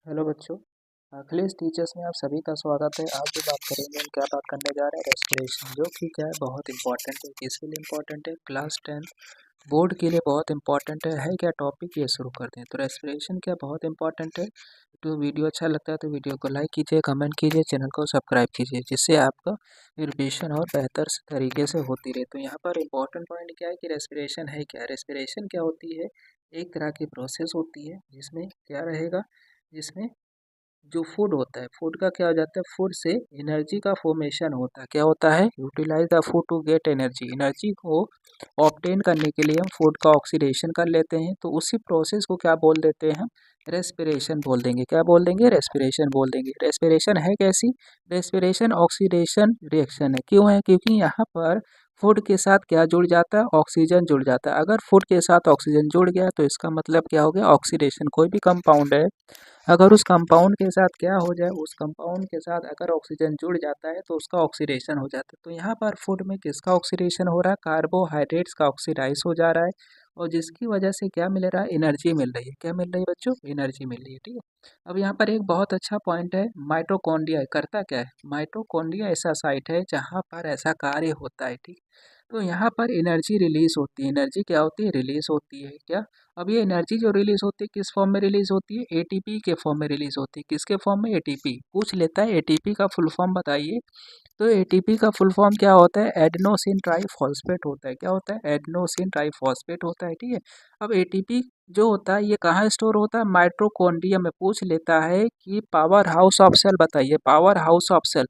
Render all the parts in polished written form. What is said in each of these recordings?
Hello बच्चों। Akhilesh teachers में आप सभी का स्वागत है। आज जो बात करेंगे हम क्या बात करने जा रहे हैं, रेस्पिरेशन, जो कि क्या है बहुत इंपॉर्टेंट है। किसके लिए इंपॉर्टेंट है? क्लास 10 बोर्ड के लिए बहुत इंपॉर्टेंट है क्या टॉपिक? ये शुरू करते हैं। तो रेस्पिरेशन क्या बहुत इंपॉर्टेंट है। तो वीडियो अच्छा लगता है तो वीडियो को लाइक कीजिए, कमेंट कीजिए, चैनल को सब्सक्राइब कीजिए, जिससे आपका रिविजन और बेहतर तरीके से होती रहे। तो यहाँ पर इंपॉर्टेंट पॉइंट क्या है कि रेस्पिरेशन है क्या। रेस्पिरेशन क्या होती है? एक तरह की प्रोसेस होती है जिसमें क्या रहेगा, जिसमें जो फूड होता है, फूड का क्या हो जाता है, फूड से एनर्जी का फॉर्मेशन होता है। क्या होता है? Utilize the food to get energy. Energy को ऑब्टेन करने के लिए हम फूड का ऑक्सीडेशन कर लेते हैं। तो उसी प्रोसेस को क्या बोल देते हैं हम? रेस्पिरेशन बोल देंगे। क्या बोल देंगे? रेस्पिरेशन बोल देंगे। रेस्पिरेशन है कैसी? रेस्पिरेशन ऑक्सीडेशन रिएक्शन है। क्यों है? क्योंकि यहाँ पर फूड के साथ क्या जुड़ जाता है? ऑक्सीजन जुड़ जाता है। अगर फूड के साथ ऑक्सीजन जुड़ गया तो इसका मतलब क्या हो गया? ऑक्सीडेशन। कोई भी कंपाउंड है, अगर उस कंपाउंड के साथ क्या हो जाए, उस कंपाउंड के साथ अगर ऑक्सीजन जुड़ जाता है तो उसका ऑक्सीडेशन हो जाता है। तो यहाँ पर फूड में किसका ऑक्सीडेशन हो रहा है? कार्बोहाइड्रेट्स का ऑक्सीडाइज हो जा रहा है, और जिसकी वजह से क्या मिल रहा है? एनर्जी मिल रही है। क्या मिल रही है बच्चों? एनर्जी मिल रही है। ठीक है। अब यहाँ पर एक बहुत अच्छा पॉइंट है, माइटोकॉन्ड्रिया करता क्या है? माइटोकॉन्ड्रिया ऐसा साइट है जहाँ पर ऐसा कार्य होता है। ठीक। तो यहाँ पर एनर्जी रिलीज होती है। एनर्जी क्या होती है? रिलीज होती है। क्या? अब ये एनर्जी जो रिलीज होती है किस फॉर्म में रिलीज होती है? एटीपी के फॉर्म में रिलीज होती है। किसके फॉर्म में? एटीपी। पूछ लेता है एटीपी का फुल फॉर्म बताइए। तो एटीपी का फुल फॉर्म क्या होता है? एडेनोसिन ट्राइफॉस्फेट होता है। क्या होता है? एडेनोसिन ट्राइफॉस्फेट होता है। ठीक है। अब एटीपी जो होता है ये कहाँ स्टोर होता है? माइटोकॉन्ड्रिया में। पूछ लेता है कि पावर हाउस ऑफ सेल बताइए, पावर हाउस ऑफ सेल।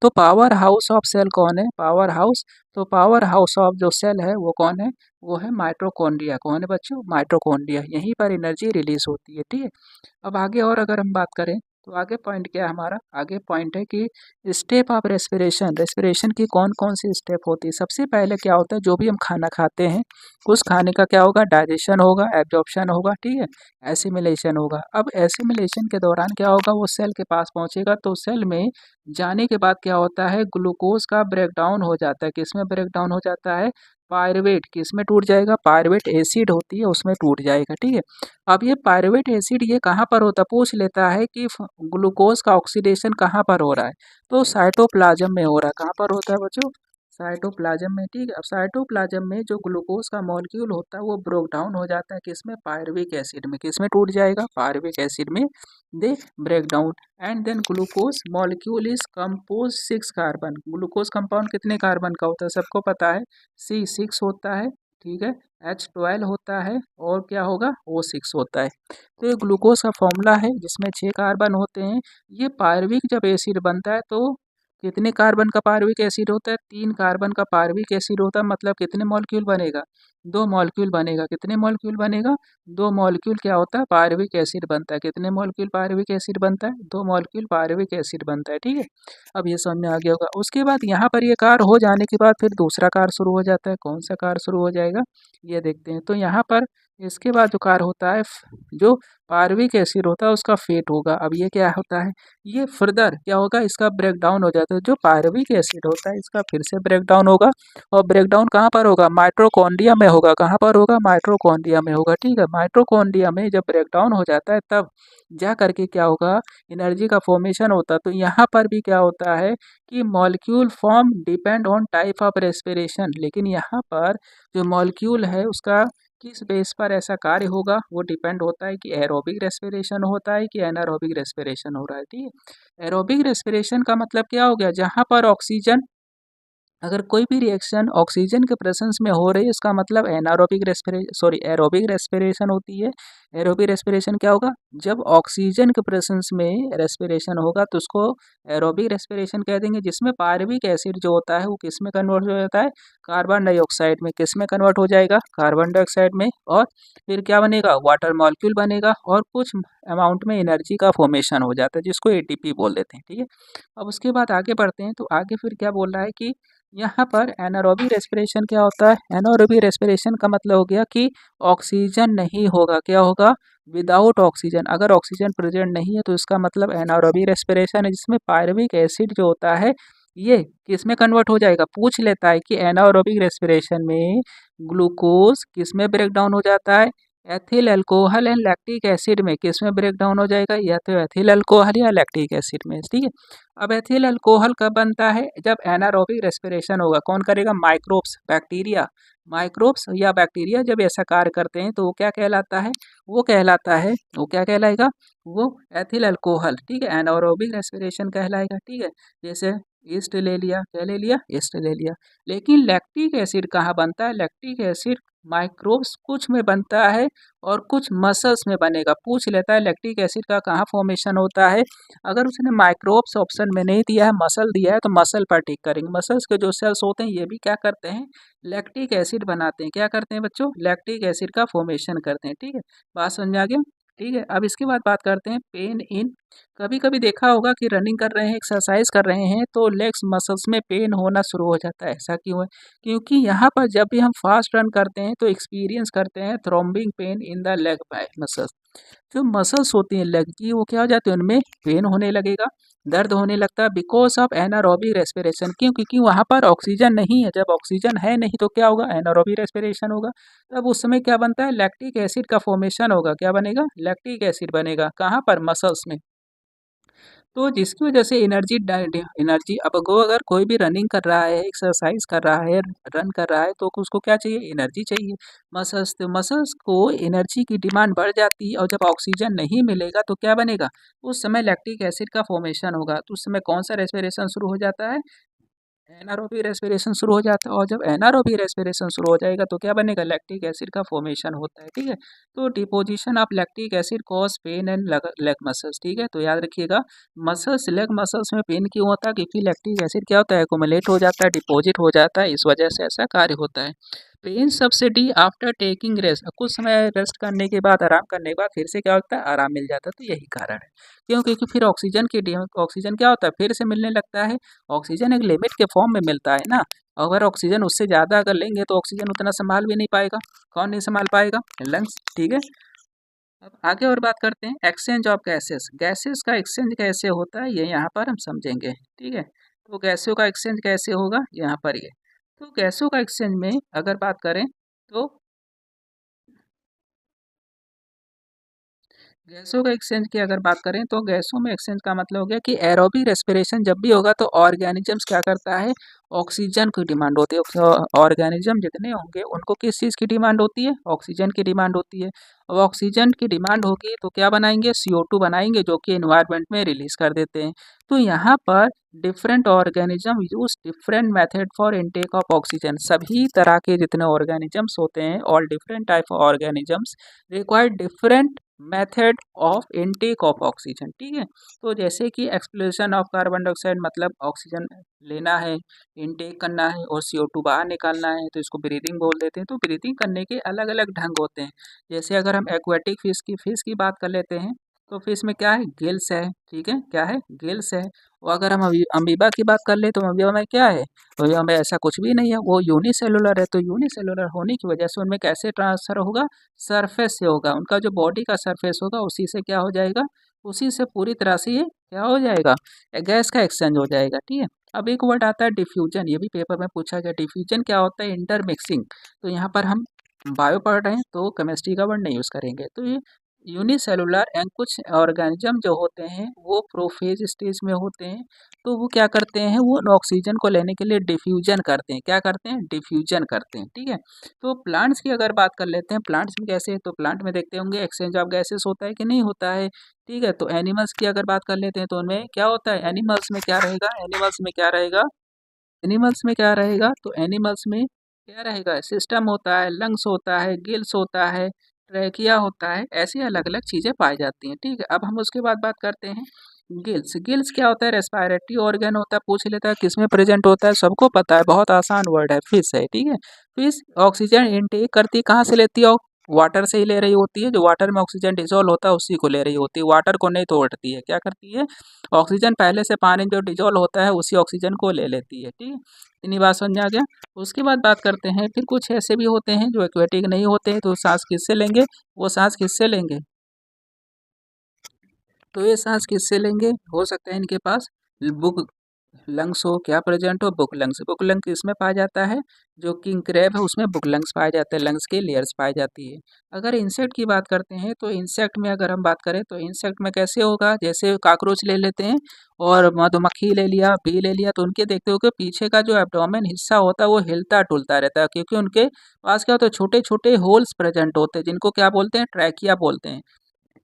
तो पावर हाउस ऑफ सेल कौन है? Power house. तो पावर हाउस ऑफ जो सेल है वो कौन है? वो है माइटोकॉन्ड्रिया। कौन है बच्चों? माइटोकॉन्ड्रिया। यहीं पर एनर्जी रिलीज होती है। ठीक है। अब आगे और अगर हम बात करें तो आगे पॉइंट क्या है हमारा? आगे पॉइंट है कि स्टेप ऑफ रेस्पिरेशन। रेस्पिरेशन की कौन कौन सी स्टेप होती है? सबसे पहले क्या होता है? जो भी हम खाना खाते हैं उस खाने का क्या होगा? डाइजेशन होगा, एब्जॉर्प्शन होगा। ठीक है। एसिमिलेशन होगा। अब एसिमिलेशन के दौरान क्या होगा? वो सेल के पास पहुंचेगा, तो सेल में जाने के बाद क्या होता है? ग्लूकोज का ब्रेकडाउन हो जाता है। किसमें ब्रेकडाउन हो जाता है? पायरुवेट। किसमें टूट जाएगा? पायरुवेट एसिड होती है उसमें टूट जाएगा। ठीक है। अब ये पायरुवेट एसिड ये कहाँ पर होता है? पूछ लेता है कि ग्लूकोज का ऑक्सीडेशन कहाँ पर हो रहा है? तो साइटोप्लाज्म में हो रहा है। कहाँ पर होता है बच्चों? साइटोप्लाज्म में। ठीक है। अब साइटोप्लाज्म में जो ग्लूकोज का मॉलिक्यूल होता है वो ब्रोक डाउन हो जाता है। किसमें? पायरुविक एसिड में। किसमें टूट जाएगा? पायरुविक एसिड में they break down. And then glucose molecule is compose 6 carbon. Glucose compound कितने कार्बन का होता है? सबको पता है, C6 होता है। ठीक है। H12 होता है, और क्या होगा? O6 होता है। तो ये ग्लूकोज का फॉर्मूला है जिसमें 6 कार्बन होते हैं। ये पायरुविक जब एसिड बनता है तो कितने कार्बन का पायरुविक एसिड होता है? 3 कार्बन का पायरुविक एसिड होता है। मतलब कितने मॉलिक्यूल बनेगा? 2 मॉलिक्यूल बनेगा। कितने मॉलिक्यूल बनेगा? 2 मॉलिक्यूल क्या होता है? पायरुविक एसिड बनता है। कितने मॉलिक्यूल पायरुविक एसिड बनता है? 2 मॉलिक्यूल पायरुविक एसिड बनता है। ठीक है। अब ये समझ में आ गया होगा। उसके बाद यहाँ पर ये कार्य हो जाने के बाद फिर दूसरा कार्य शुरू हो जाता है। कौन सा कार्य शुरू हो जाएगा? ये देखते हैं। तो यहाँ पर इसके बाद जो कार्य होता है, जो पायरुविक एसिड होता है उसका फेट होगा। अब ये क्या होता है? ये फर्दर क्या होगा? इसका ब्रेक डाउन हो जाता है। जो पायरुविक एसिड होता है इसका फिर से ब्रेक डाउन होगा, और ब्रेक डाउन कहाँ पर होगा? माइटोकॉन्ड्रिया में होगा। कहाँ पर होगा? माइटोकॉन्ड्रिया में होगा। ठीक है। माइटोकॉन्ड्रिया में जब ब्रेक डाउन हो जाता है तब जा करके क्या होगा? एनर्जी का फॉर्मेशन होता है। तो यहाँ पर भी क्या होता है कि molecule form depend on type of respiration. लेकिन यहाँ पर जो मॉलिक्यूल है उसका किस बेस पर ऐसा कार्य होगा वो डिपेंड होता है कि एरोबिक रेस्पिरेशन होता है कि एनारोबिक रेस्पिरेशन हो रहा है। ठीक है। एरोबिक रेस्पिरेशन का मतलब क्या हो गया? जहाँ पर ऑक्सीजन, अगर कोई भी रिएक्शन ऑक्सीजन के प्रेजेंस में हो रही है इसका मतलब एरोबिक रेस्पिरेशन होती है। एरोबिक रेस्पिरेशन क्या होगा? जब ऑक्सीजन के प्रेजेंस में रेस्पिरेशन होगा तो उसको एरोबिक रेस्पिरेशन कह देंगे। जिसमें पायरुविक एसिड जो होता है वो किस में कन्वर्ट हो जाता है? कार्बन डाइऑक्साइड में। किस में कन्वर्ट हो जाएगा? कार्बन डाइऑक्साइड में। और फिर क्या बनेगा? वाटर मॉलिक्यूल बनेगा, और कुछ अमाउंट में एनर्जी का फॉर्मेशन हो जाता है जिसको एटीपी बोल देते हैं। ठीक है। अब उसके बाद आगे बढ़ते हैं। तो आगे फिर क्या बोल रहा है कि यहाँ पर एनारोबिक रेस्पिरेशन क्या होता है? एनारोबिक रेस्पिरेशन का मतलब हो गया कि ऑक्सीजन नहीं होगा। क्या होगा? Without oxygen. अगर ऑक्सीजन प्रेजेंट नहीं है तो इसका मतलब एनारोबिक रेस्पिरेशन है, जिसमें पायरुविक एसिड जो होता है ये किस में कन्वर्ट हो जाएगा? पूछ लेता है कि एनारोबिक रेस्पिरेशन में ग्लूकोज किस में ब्रेक डाउन हो जाता है? Ethyl alcohol and lactic acid में किस में ब्रेक डाउन हो जाएगा, या तो एथिल अल्कोहल या लैक्टिक एसिड में, ठीक है। अब एथिल अल्कोहल कब बनता है, जब एनारोबिक रेस्पिरेशन होगा। कौन करेगा, माइक्रोब्स, बैक्टीरिया। माइक्रोब्स या बैक्टीरिया जब ऐसा कार्य करते हैं तो वो क्या कहलाता है, वो क्या कहलाएगा, वो एथिल अल्कोहल, ठीक है, एनारोबिक रेस्पिरेशन कहलाएगा, ठीक है। जैसे ईस्ट ले लिया, क्या ले लिया, ईस्ट ले लिया। लेकिन लैक्टिक एसिड कहाँ बनता है, लैक्टिक एसिड माइक्रोब्स कुछ में बनता है और कुछ मसल्स में बनेगा। पूछ लेता है लैक्टिक एसिड का कहाँ फॉर्मेशन होता है, अगर उसने माइक्रोब्स ऑप्शन में नहीं दिया है, मसल दिया है, तो मसल पर टिक करेंगे। मसल्स के जो सेल्स होते हैं ये भी क्या करते हैं, लैक्टिक एसिड बनाते हैं। क्या करते हैं बच्चों, लैक्टिक एसिड का फॉर्मेशन करते हैं, ठीक है। बात समझ आ गया, ठीक है। अब इसके बाद बात करते हैं पेन इन। कभी कभी देखा होगा कि रनिंग कर रहे हैं, एक्सरसाइज कर रहे हैं, तो लेग्स मसल्स में पेन होना शुरू हो जाता है। ऐसा क्यों है, क्योंकि यहाँ पर जब भी हम फास्ट रन करते हैं तो एक्सपीरियंस करते हैं throbbing pain in the leg by muscles. जो मसल्स होती हैं लेग की, वो क्या हो जाती है, उनमें पेन होने लगेगा, दर्द होने लगता है, बिकॉज ऑफ एनारोबिक रेस्पिरेशन। क्यों, क्योंकि वहाँ पर ऑक्सीजन नहीं है। जब ऑक्सीजन है नहीं तो क्या होगा, एनारोबिक रेस्पिरेशन होगा। तब उस समय क्या बनता है, लैक्टिक एसिड का फॉर्मेशन होगा। क्या बनेगा, लैक्टिक एसिड बनेगा। कहाँ पर, मसल्स में। तो जिसकी वजह से एनर्जी, अब वो अगर कोई भी रनिंग कर रहा है, एक्सरसाइज कर रहा है, रन कर रहा है, तो उसको क्या चाहिए, एनर्जी चाहिए। मसल्स, तो मसल्स को एनर्जी की डिमांड बढ़ जाती है, और जब ऑक्सीजन नहीं मिलेगा तो क्या बनेगा, उस समय लैक्टिक एसिड का फॉर्मेशन होगा। तो उस समय कौन सा रेस्पिरेशन शुरू हो जाता है, एनारोबिक रेस्पिरेशन शुरू हो जाता है। और जब एनारोबिक रेस्पिरेशन शुरू हो जाएगा तो क्या बनेगा, लैक्टिक एसिड का फॉर्मेशन होता है, ठीक है। तो deposition of lactic acid cause pain and leg muscles, ठीक है। तो याद रखिएगा, मसल्स, लेग मसल्स में पेन क्यों होता है, क्योंकि लैक्टिक एसिड क्या होता है, एक्युमुलेट हो जाता है, डिपॉजिट हो जाता है, इस वजह से ऐसा कार्य होता है। Pain subsides after taking rest, कुछ समय रेस्ट करने के बाद, आराम करने के बाद फिर से क्या होता है, आराम मिल जाता है। तो यही कारण है। क्यों, क्योंकि फिर ऑक्सीजन क्या होता है, फिर से मिलने लगता है। ऑक्सीजन एक लिमिट के फॉर्म में मिलता है ना। अगर ऑक्सीजन उससे ज़्यादा अगर लेंगे तो ऑक्सीजन उतना संभाल भी नहीं पाएगा। कौन नहीं संभाल पाएगा, लंग्स, ठीक है। अब आगे और बात करते हैं एक्सचेंज ऑफ गैसेस। गैसेस का एक्सचेंज कैसे होता है ये यहाँ पर हम समझेंगे, ठीक है। तो गैसों का एक्सचेंज कैसे होगा यहाँ पर ये, तो गैसों का एक्सचेंज में अगर बात करें तो गैसों का एक्सचेंज की अगर बात करें तो गैसों में एक्सचेंज का मतलब हो गया कि एरोबिक रेस्पिरेशन जब भी होगा तो ऑर्गेनिजम्स क्या करता है, ऑक्सीजन की डिमांड होती है। ऑर्गेनिज्म जितने होंगे उनको किस चीज़ की डिमांड होती है, ऑक्सीजन की डिमांड होती है। अब ऑक्सीजन की डिमांड होगी तो क्या बनाएंगे, CO2 बनाएंगे, जो कि एनवायरनमेंट में रिलीज कर देते हैं। तो यहाँ पर different organism use different method for intake of oxygen. सभी तरह के जितने ऑर्गेनिजम्स होते हैं, all different type of organisms require different method of intake of oxygen, ठीक है। तो जैसे कि एक्सप्लोरेशन ऑफ कार्बन डाइऑक्साइड, मतलब ऑक्सीजन लेना है, इनटेक करना है, और CO2 बाहर निकालना है, तो इसको ब्रीदिंग बोल देते हैं। तो ब्रीदिंग करने के अलग अलग ढंग होते हैं। जैसे अगर हम एक्वेटिक फिश की बात कर लेते हैं, तो फिश में क्या है, गिल्स है, ठीक है, क्या है, गिल्स है। और अगर हम अमीबा की बात कर ले तो अमीबा में क्या है, तो अमीबा में ऐसा कुछ भी नहीं है, वो यूनिसेलुलर है। तो यूनिसेलुलर होने की वजह से उनमें कैसे ट्रांसफर होगा, सरफेस से होगा। उनका जो बॉडी का सरफेस होगा उसी से क्या हो जाएगा, उसी से पूरी तरह से ये क्या हो जाएगा, गैस का एक्सचेंज हो जाएगा, ठीक है। अब एक वर्ड आता है डिफ्यूजन, ये भी पेपर में पूछा गया। डिफ्यूजन क्या होता है, इंटरमिक्सिंग। तो यहाँ पर हम बायो पढ़ रहे हैं तो केमिस्ट्री का वर्ड नहीं यूज़ करेंगे। तो ये यूनिसेलुलर एंड कुछ ऑर्गेनिज्म जो होते हैं वो प्रोफेज स्टेज में होते हैं। तो वो क्या करते हैं, वो ऑक्सीजन को लेने के लिए डिफ्यूजन करते हैं। क्या करते हैं, डिफ्यूजन करते हैं, ठीक है। तो प्लांट्स की अगर बात कर लेते हैं, प्लांट्स में कैसे, तो प्लांट में देखते होंगे एक्सचेंज ऑफ गैसेस होता है कि नहीं होता है, ठीक है। तो एनिमल्स की अगर बात कर लेते हैं तो उनमें क्या होता है, एनिमल्स में क्या रहेगा, एनिमल्स में क्या रहेगा, एनिमल्स में क्या रहेगा, तो एनिमल्स में क्या रहेगा, सिस्टम होता है, लंग्स होता है, गिल्स होता है, ट्रैकिया होता है, ऐसी अलग अलग चीज़ें पाई जाती हैं, ठीक है। अब हम उसके बाद बात करते हैं गिल्स। गिल्स क्या होता है, रेस्पिरेटरी ऑर्गन होता है। पूछ लेता है किस में प्रेजेंट होता है, सबको पता है, बहुत आसान वर्ड है, फिश है, ठीक है। फिश ऑक्सीजन इनटेक करती है, कहाँ से लेती है, वाटर से ही ले रही होती है। जो वाटर में ऑक्सीजन डिजोल्व होता है उसी को ले रही होती है, वाटर को नहीं तोड़ती है। क्या करती है, ऑक्सीजन पहले से पानी जो डिजोल्व होता है उसी ऑक्सीजन को ले लेती है, ठीक है। इतनी बात समझ आ गया। उसके बाद बात करते हैं, फिर कुछ ऐसे भी होते हैं जो एक्वेटिक नहीं होते हैं, तो सांस किससे लेंगे, वो सांस किससे लेंगे, तो ये सांस किससे लेंगे, हो सकता है इनके पास बुक लंग्स हो, क्या प्रेजेंट हो, बुक लंग्स। बुक लंग किसमें पाया जाता है, जो किंग क्रैब है उसमें बुक लंग्स पाए जाते हैं, लंग्स की लेयर्स पाई जाती है। अगर इंसेक्ट की बात करते हैं तो इंसेक्ट में अगर हम बात करें तो इंसेक्ट में कैसे होगा, जैसे काकरोच ले लेते हैं और मधुमक्खी ले लिया, बी ले लिया, तो उनके देखते हो कि पीछे का जो एब्डोमेन हिस्सा होता है वो हिलता डुलता रहता है, क्योंकि उनके पास क्या होता है, छोटे छोटे होल्स प्रेजेंट होते हैं जिनको क्या बोलते हैं, ट्रैकिया बोलते हैं।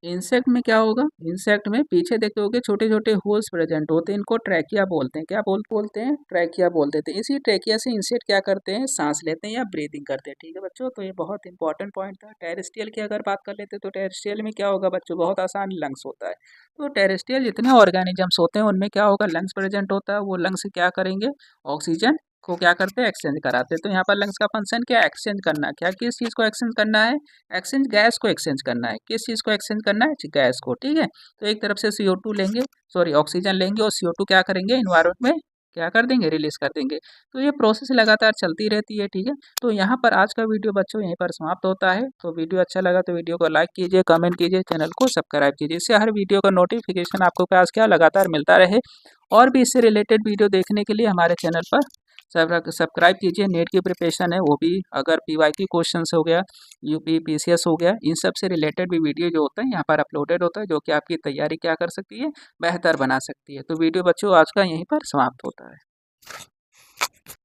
इंसेक्ट में क्या होगा, इंसेक्ट में पीछे देखते होगे छोटे छोटे होल्स प्रेजेंट होते हैं, इनको ट्रैकिया बोलते हैं। क्या बोलते हैं, ट्रैकिया बोलते थे। इसी ट्रैकिया से इंसेक्ट क्या करते हैं, सांस लेते हैं या ब्रीदिंग करते हैं। ठीक है बच्चों, तो ये बहुत इंपॉर्टेंट पॉइंट था। टेरेस्ट्रियल की अगर बात कर लेते हैं तो टेरेस्ट्रियल में क्या होगा बच्चों, बहुत आसान, लंग्स होता है। तो टेरेस्ट्रियल जितने ऑर्गेनिजम्स होते हैं उनमें क्या होगा, लंग्स प्रेजेंट होता है। वो लंग्स क्या करेंगे, ऑक्सीजन को क्या करते हैं, एक्सचेंज कराते हैं। तो यहाँ पर लंग्स का फंक्शन क्या है, एक्सचेंज करना। क्या किस चीज़ को एक्सचेंज करना है, एक्सचेंज गैस को एक्सचेंज करना है। किस चीज़ को एक्सचेंज करना है, गैस को। ठीक है, तो एक तरफ से CO2 लेंगे, सॉरी ऑक्सीजन लेंगे और CO2 क्या करेंगे, इन्वायरमेंट में क्या कर देंगे, रिलीज कर देंगे। तो ये प्रोसेस लगातार चलती रहती है। ठीक है, तो यहाँ पर आज का वीडियो बच्चों यहीं पर समाप्त होता है। तो वीडियो अच्छा लगा तो वीडियो को लाइक कीजिए, कमेंट कीजिए, चैनल को सब्सक्राइब कीजिए, इससे हर वीडियो का नोटिफिकेशन आपको पास क्या लगातार मिलता रहे। और भी इससे रिलेटेड वीडियो देखने के लिए हमारे चैनल पर सब्सक्राइब कीजिए। नेट की प्रिपरेशन है वो भी, अगर PYQ क्वेश्चन हो गया, UP PCS हो गया, इन सब से रिलेटेड भी वीडियो जो होता है यहाँ पर अपलोडेड होता है, जो कि आपकी तैयारी क्या कर सकती है, बेहतर बना सकती है। तो वीडियो बच्चों आज का यहीं पर समाप्त होता है।